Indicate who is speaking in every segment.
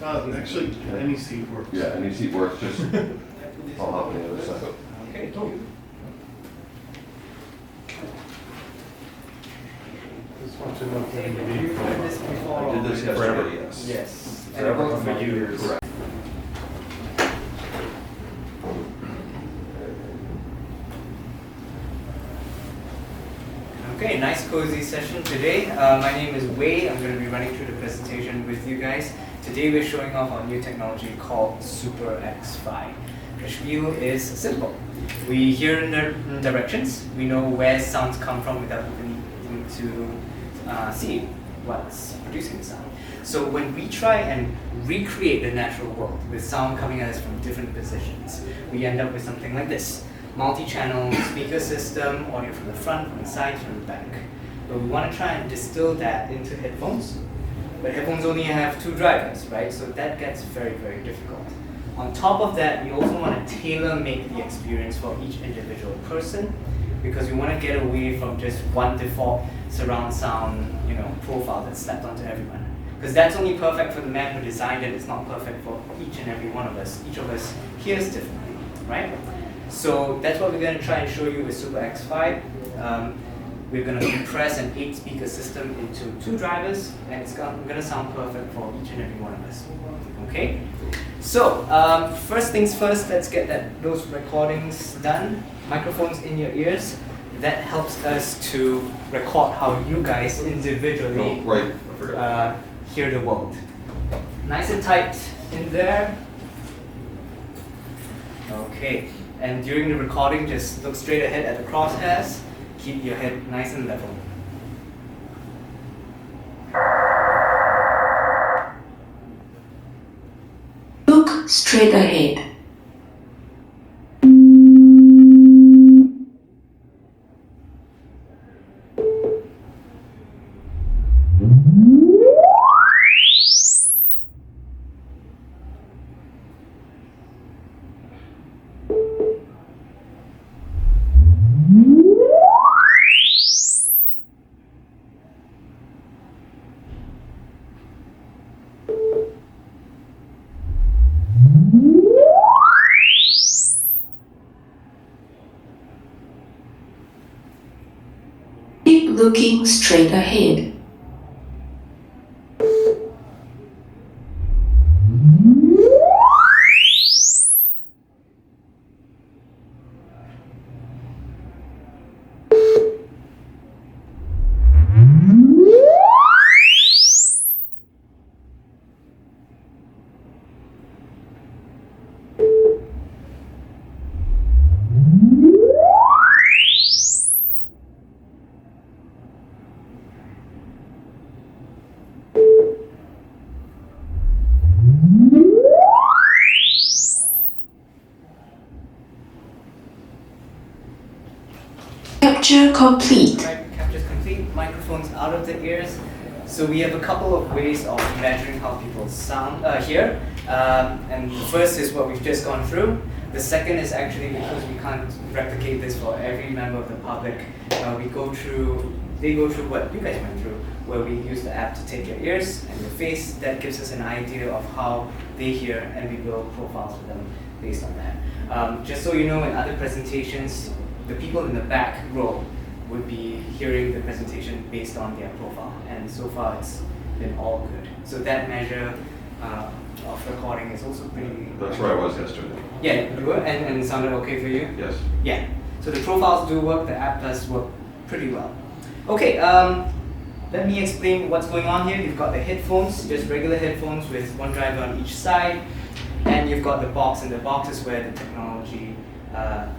Speaker 1: Actually, any seat works.
Speaker 2: Yeah, any seat works, just I'll hop on the other side.
Speaker 3: Okay, cool.
Speaker 1: Just want to know if
Speaker 3: Okay,
Speaker 1: anybody.
Speaker 3: you've heard this before.
Speaker 2: I did this
Speaker 1: Forever.
Speaker 2: yesterday, yes.
Speaker 3: Yes.
Speaker 2: Forever
Speaker 3: And
Speaker 2: for years. Correct.
Speaker 3: Okay, nice cozy session today. My name is Wei. I'm going to be running through the presentation with you guys. Today we're showing off our new technology called Super X5. The spiel is simple. We hear directions. We know where sounds come from without even needing to see what's producing the sound. So when we try and recreate the natural world with sound coming at us from different positions, we end up with something like this. Multi-channel speaker system, audio from the front, from the sides, from the back. But we want to try and distill that into headphones. But headphones only have 2 drivers, right? So that gets very, very difficult. On top of that, we also want to tailor-make the experience for each individual person, because we want to get away from just one default surround sound, profile that's slapped onto everyone. Because that's only perfect for the man who designed it. It's not perfect for each and every one of us. Each of us hears differently, right? So that's what we're going to try and show you with Super X5. We're going to compress an 8-speaker system into 2 drivers, and it's going to sound perfect for each and every one of us. Okay? So, first things first, let's get those recordings done. Microphones in your ears. That helps us to record how you guys individually hear the world. Nice and tight in there. Okay. And during the recording, just look straight ahead at the crosshairs. Keep your head nice and level.
Speaker 4: Look straight ahead. Keep looking straight ahead. Capture complete.
Speaker 3: Right, capture's complete. Microphones out of the ears. So we have a couple of ways of measuring how people sound hear. And the first is what we've just gone through. The second is actually, because we can't replicate this for every member of the public, they go through what you guys went through, where we use the app to take your ears and your face. That gives us an idea of how they hear, and we build profiles for them based on that. Just so you know, in other presentations, the people in the back row would be hearing the presentation based on their profile, and so far it's been all good. So that measure of recording is also pretty...
Speaker 2: That's where I was yesterday.
Speaker 3: Yeah, you were, and it sounded okay for you?
Speaker 2: Yes.
Speaker 3: Yeah, so the profiles do work, the app does work pretty well. Okay, let me explain what's going on here. You've got the headphones, just regular headphones with 1 driver on each side, and you've got the box, and the box is where the technology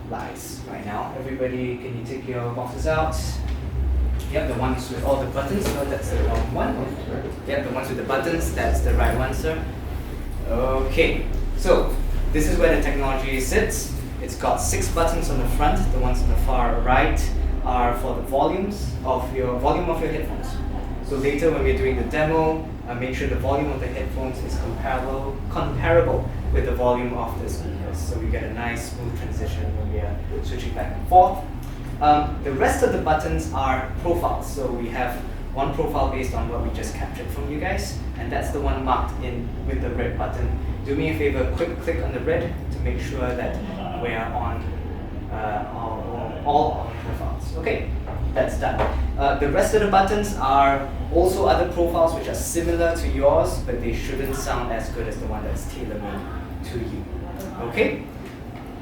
Speaker 3: lies right now. Everybody, can you take your boxes out? Yep, the ones with all the buttons, no, that's the wrong one. Yep, the ones with the buttons, that's the right one, sir. Okay, so this is where the technology sits. It's got 6 buttons on the front. The ones on the far right are for the volume of your headphones. So later when we're doing the demo, make sure the volume of the headphones is comparable with the volume of the speakers. So we get a nice smooth transition when we are switching back and forth. The rest of the buttons are profiles. So we have one profile based on what we just captured from you guys, and that's the one marked in with the red button. Do me a favor, quick click on the red to make sure that we are on all our profiles. Okay, that's done. The rest of the buttons are also other profiles which are similar to yours, but they shouldn't sound as good as the one that's tailor-made to you. Okay?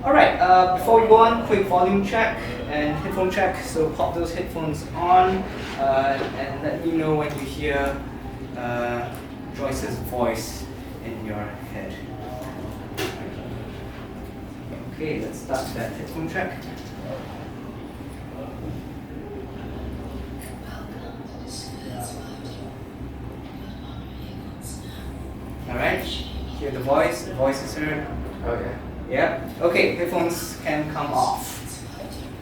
Speaker 3: Alright, before we go on, quick volume check and headphone check. So pop those headphones on and let me know when you hear Joyce's voice in your head. Okay, let's start that headphone check. Alright, hear the voice is heard.
Speaker 2: Okay.
Speaker 3: Yeah, okay, headphones can come off.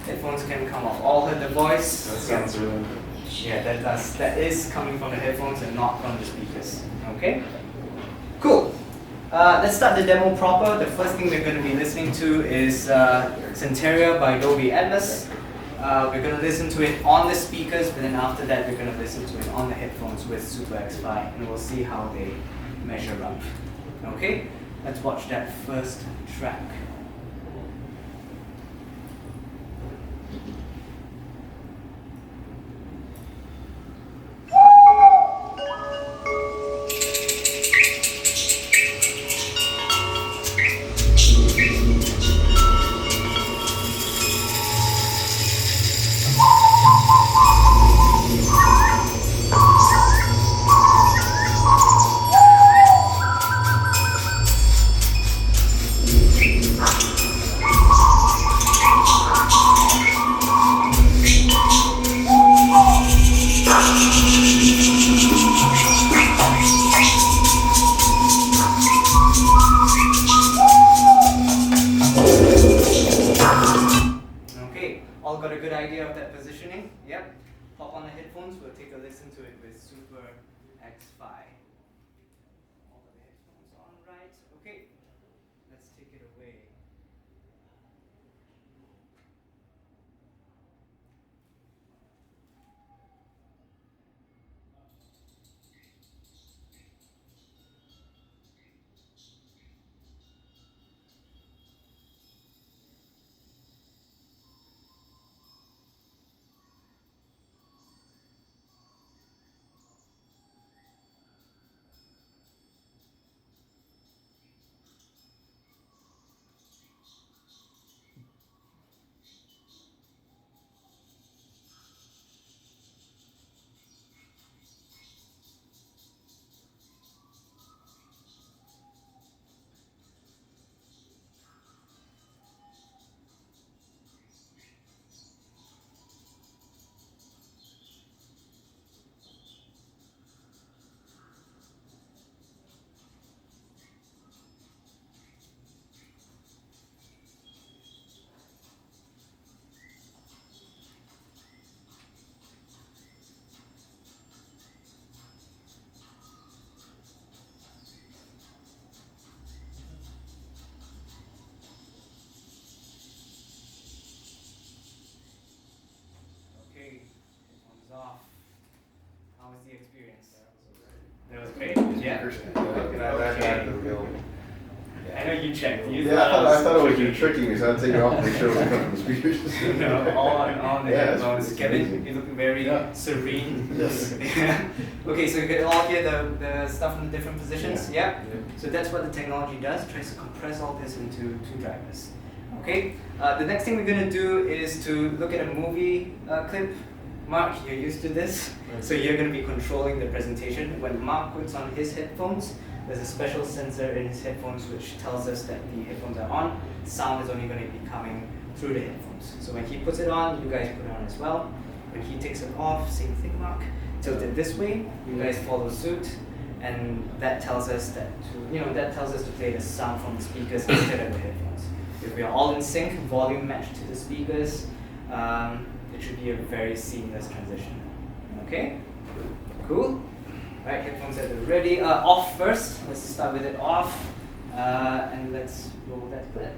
Speaker 3: Headphones can come off. All heard the voice.
Speaker 2: That sounds really good.
Speaker 3: Yeah, that is coming from the headphones and not from the speakers. Okay? Cool. Let's start the demo proper. The first thing we're going to be listening to is Centeria by Dolby Atmos. We're going to listen to it on the speakers, but then after that we're going to listen to it on the headphones with Super X5, and we'll see how they measure up. Okay? Let's watch that first track. All got a good idea of that positioning? Yep. Pop on the headphones, we'll take a listen to it with Super X5. All the headphones on right. Okay, let's take it away. Okay, headphones off. How was the experience? That was great. Yeah.
Speaker 2: That the real.
Speaker 3: I know you checked. You
Speaker 2: Yeah, I thought it was you tricking me, so I'd take it off and make sure it was coming from the speakers.
Speaker 3: No, all on the
Speaker 2: Yeah, it's
Speaker 3: headphones. Kevin,
Speaker 2: amazing.
Speaker 3: you're looking very
Speaker 2: Yeah.
Speaker 3: serene.
Speaker 2: Yes.
Speaker 3: Yeah. Okay, so you can all hear the stuff in the different positions.
Speaker 2: Yeah.
Speaker 3: Yeah. So that's what the technology does. Tries to compress all this into two drivers. Okay. The next thing we're gonna do is to look at a movie clip. Mark, you're used to this, so you're gonna be controlling the presentation. When Mark puts on his headphones, there's a special sensor in his headphones which tells us that the headphones are on. Sound is only going to be coming through the headphones. So when he puts it on, you guys put it on as well. When he takes it off, same thing, Mark. Tilt it this way, you guys follow suit, and that tells us that to play the sound from the speakers instead of the headphones. If we are all in sync, volume matched to the speakers, it should be a very seamless transition. Okay? Cool? Right, headphones at the ready. Off first. Let's start with it off. And let's roll that clip.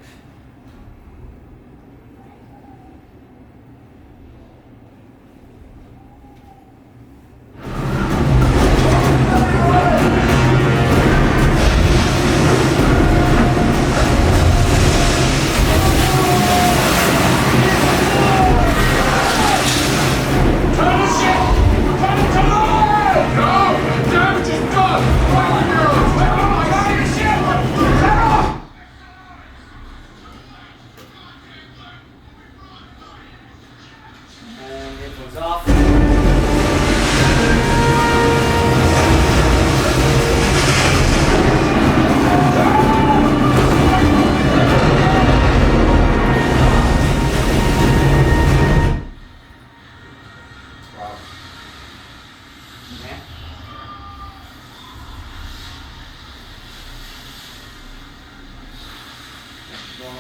Speaker 3: Okay,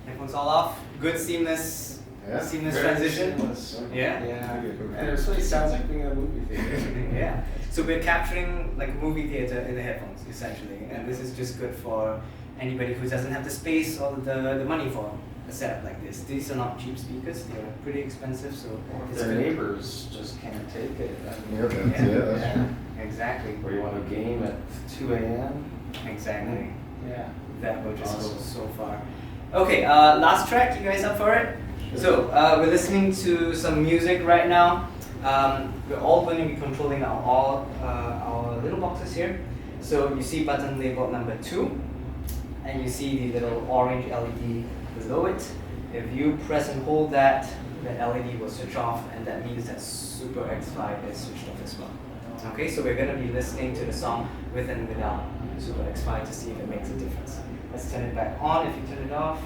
Speaker 3: headphones all off. Good seamless transition. Yeah.
Speaker 5: And it really sounds like being in a movie theater.
Speaker 3: Yeah. So we're capturing like a movie theater in the headphones essentially, and this is just good for anybody who doesn't have the space or the money for a setup like this. These are not cheap speakers; they're pretty expensive. So it's
Speaker 5: Their
Speaker 3: good.
Speaker 5: neighbors just can't take it.
Speaker 3: Yeah. Exactly.
Speaker 5: Or you want a game at 2 a.m.
Speaker 3: Exactly.
Speaker 5: Yeah.
Speaker 3: That will just go
Speaker 5: Awesome.
Speaker 3: so far. Okay, last track. You guys up for it? So we're listening to some music right now. We're all going to be controlling our little boxes here. So you see button labeled number 2, and you see the little orange LED below it. If you press and hold that, the LED will switch off, and that means that Super X5 is switched off as well. Okay, so we're going to be listening to the song with and without Super X5 to see if it makes a difference. Let's turn it back on if you turn it off.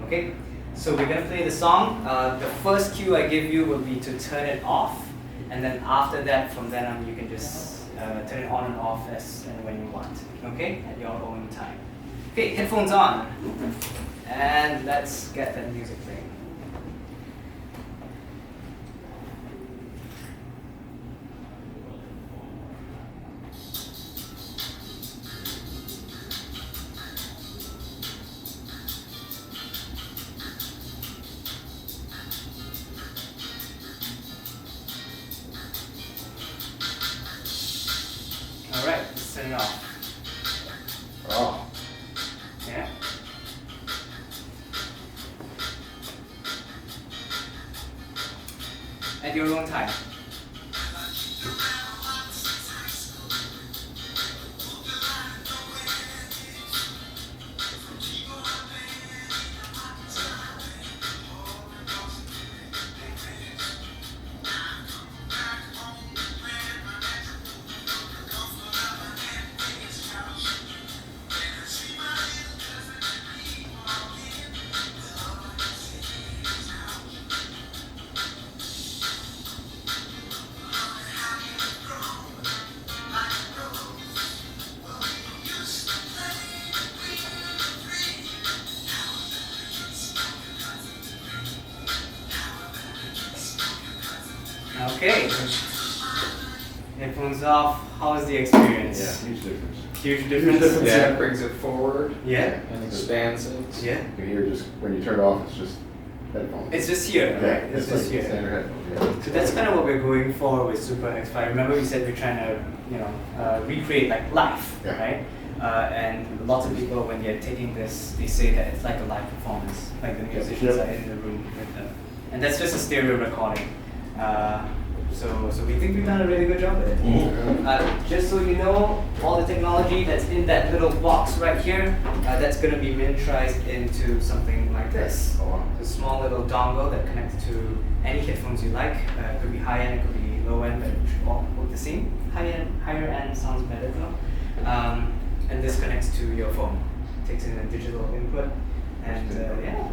Speaker 3: Okay, so we're going to play the song. The first cue I give you will be to turn it off, and then after that, from then on, you can just turn it on and off as and when you want. Okay, at your own time. Okay, headphones on, and let's get that music playing. Alright, let's turn it off.
Speaker 2: Oh.
Speaker 3: Yeah. At your own time. Okay. Headphones off. How was the experience?
Speaker 2: Yeah, huge difference.
Speaker 3: Huge difference?
Speaker 5: Yeah, it brings it forward
Speaker 3: Yeah.
Speaker 5: and expands it.
Speaker 3: Yeah.
Speaker 2: You can hear just, when you turn it off, it's just headphones.
Speaker 3: It's just here,
Speaker 2: yeah,
Speaker 3: right?
Speaker 2: it's
Speaker 3: just
Speaker 2: like
Speaker 3: here.
Speaker 2: standard headphones,
Speaker 3: So that's kind of what we're going for with Super X5. Remember we said we're trying to, recreate like live,
Speaker 2: Yeah.
Speaker 3: right? And lots of people, when they're taking this, they say that it's like a live performance, like the musicians
Speaker 2: Yep.
Speaker 3: are in the room with them. And that's just a stereo recording. So we think we've done a really good job with it. Just so you know, all the technology that's in that little box right here, that's going to be miniaturized into something like this.
Speaker 2: Oh, wow.
Speaker 3: A small little dongle that connects to any headphones you like. It could be high end, it could be low end, but it should all work the same. Higher end sounds better though. And this connects to your phone. Takes in a digital input, and yeah,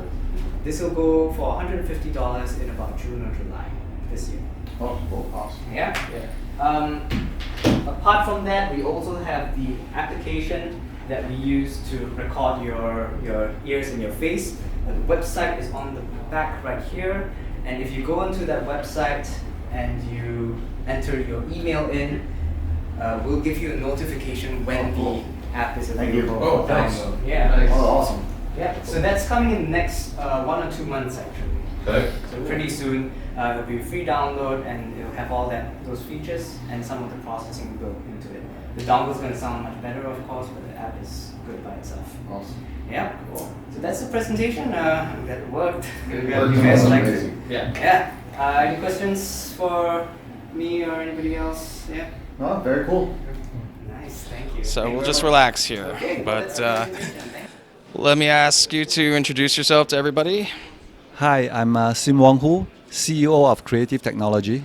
Speaker 3: this will go for $150 in about June or July this year.
Speaker 2: Oh, cool. Awesome.
Speaker 3: Yeah. Apart from that, we also have the application that we use to record your ears and your face. The website is on the back right here, and if you go onto that website and you enter your email in, we'll give you a notification when the app is
Speaker 2: Thank you.
Speaker 3: available
Speaker 5: Oh,
Speaker 3: for
Speaker 5: thanks.
Speaker 3: download. Yeah.
Speaker 5: Nice.
Speaker 2: Oh, awesome.
Speaker 3: Yeah. So that's coming in the next 1 or 2 months actually.
Speaker 2: Okay.
Speaker 3: So pretty soon, it'll be free download and it'll have all those features and some of the processing built into it. The dongle's going to sound much better, of course, but the app is good by itself.
Speaker 2: Awesome.
Speaker 3: Yeah, cool. So that's the presentation. I'm glad it worked.
Speaker 5: It
Speaker 3: Glad
Speaker 5: worked.
Speaker 3: you guys
Speaker 2: That's
Speaker 3: liked it.
Speaker 2: amazing.
Speaker 5: Yeah.
Speaker 3: Yeah. Any questions for me or anybody else? Yeah.
Speaker 2: Oh, very cool.
Speaker 3: Nice. Thank you.
Speaker 6: So
Speaker 3: Thank you
Speaker 6: we'll
Speaker 3: very
Speaker 6: just
Speaker 3: much.
Speaker 6: relax here.
Speaker 3: Okay.
Speaker 6: But
Speaker 3: that's our presentation. Thank you.
Speaker 6: let me ask you to introduce yourself to everybody.
Speaker 7: Hi, I'm Sim Wong Hu, CEO of Creative Technology,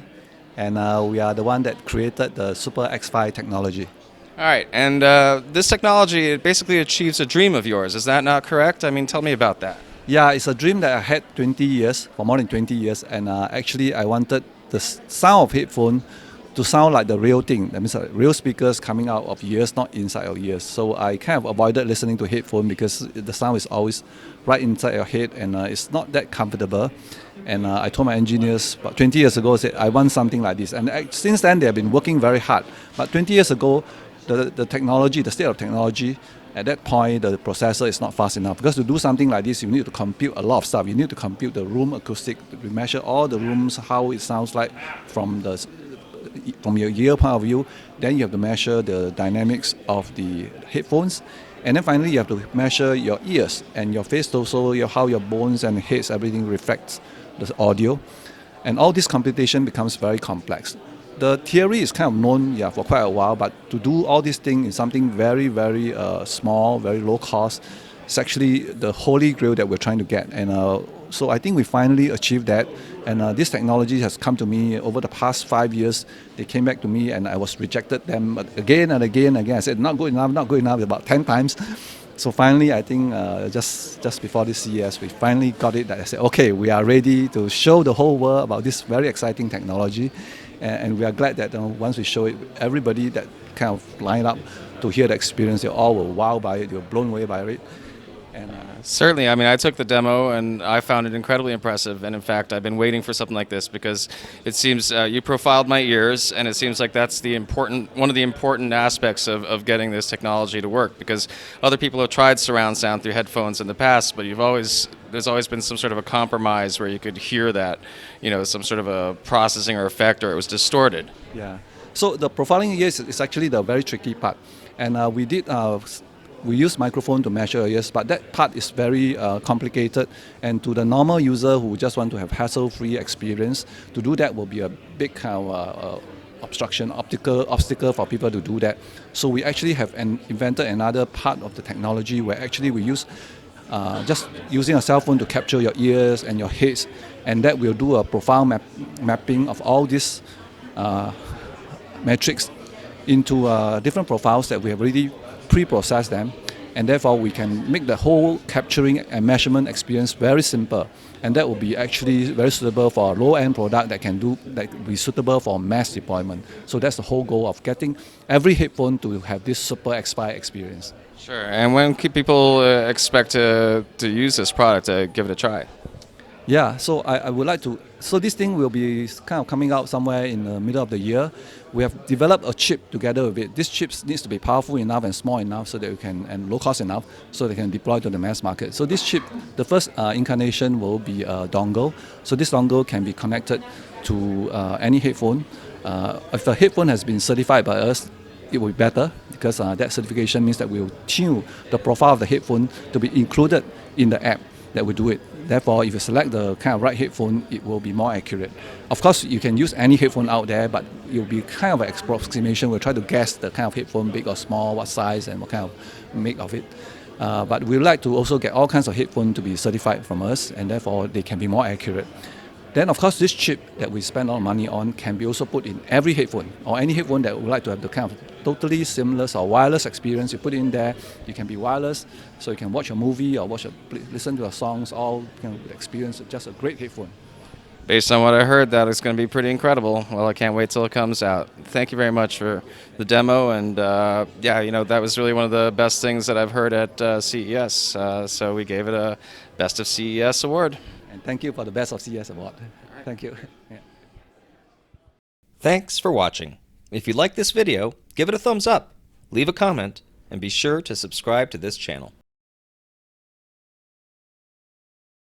Speaker 7: and we are the one that created the Super X5 technology.
Speaker 6: All right, and this technology, it basically achieves a dream of yours. Is that not correct? I mean, tell me about that.
Speaker 7: Yeah, it's a dream that I had 20 years, for more than 20 years, and actually I wanted the sound of headphone to sound like the real thing. That means real speakers coming out of ears, not inside your ears. So I kind of avoided listening to headphone because the sound is always right inside your head, and it's not that comfortable. And I told my engineers about 20 years ago, I said, I want something like this. And since then, they have been working very hard. But 20 years ago, the technology, the state of technology, at that point, the processor is not fast enough. Because to do something like this, you need to compute a lot of stuff. You need to compute the room acoustic, to measure all the rooms, how it sounds like from your ear point of view. Then you have to measure the dynamics of the headphones. And then finally, you have to measure your ears and your face also, how your bones and heads, everything reflects the audio. And all this computation becomes very complex. The theory is kind of known for quite a while, but to do all these things in something very, very small, very low cost, it's actually the holy grail that we're trying to get. And so I think we finally achieved that. And this technology has come to me over the past 5 years. They came back to me and I was rejected them again and again and again. I said, not good enough, about 10 times. So finally, I think just before this CES, we finally got it. That I said, okay, we are ready to show the whole world about this very exciting technology. And we are glad that once we show it, everybody that kind of lined up to hear the experience, they all were wowed by it, they were blown away by it. And
Speaker 6: Certainly. I mean, I took the demo and I found it incredibly impressive. And in fact, I've been waiting for something like this because it seems you profiled my ears, and it seems like that's one of the important aspects of getting this technology to work. Because other people have tried surround sound through headphones in the past, but there's always been some sort of a compromise where you could hear that, some sort of a processing or effect, or it was distorted.
Speaker 7: yeah. So the profiling ears is actually the very tricky part. And we use microphone to measure ears, but that part is very complicated. And to the normal user who just want to have hassle-free experience, to do that will be a big kind of obstacle for people to do that. So we actually have invented another part of the technology where actually we use just using a cell phone to capture your ears and your heads, and that will do a profile mapping of all these metrics into different profiles that we have already pre-processed them, and therefore we can make the whole capturing and measurement experience very simple, and that will be actually very suitable for a low-end product that will be suitable for mass deployment. So that's the whole goal of getting every headphone to have this Super X5 experience.
Speaker 6: Sure. And when can people expect to use this product, to give it a try?
Speaker 7: Yeah, so I would like to. So this thing will be kind of coming out somewhere in the middle of the year. We have developed a chip together with it. This chip needs to be powerful enough and small enough so that we can, and low cost enough so they can deploy to the mass market. So this chip, the first incarnation will be a dongle. So this dongle can be connected to any headphone. If a headphone has been certified by us, it will be better because that certification means that we will tune the profile of the headphone to be included in the app that will do it. Therefore, if you select the kind of right headphone, it will be more accurate. Of course, you can use any headphone out there, but it will be kind of an approximation. We'll try to guess the kind of headphone, big or small, what size, and what kind of make of it. But we would like to also get all kinds of headphones to be certified from us, and therefore they can be more accurate. Then, of course, this chip that we spend a lot of money on can be also put in every headphone, or any headphone that would like to have the kind of totally seamless or wireless experience. You put it in there, you can be wireless, so you can watch a movie or listen to your songs, all experience just a great headphone.
Speaker 6: Based on what I heard, that is going to be pretty incredible. Well, I can't wait till it comes out. Thank you very much for the demo, and that was really one of the best things that I've heard at CES. So we gave it a Best of CES award.
Speaker 7: And thank you for the Best of CES award. Thank you. Yeah.
Speaker 8: Thanks for watching. If you like this video, give it a thumbs up, leave a comment, and be sure to subscribe to this channel.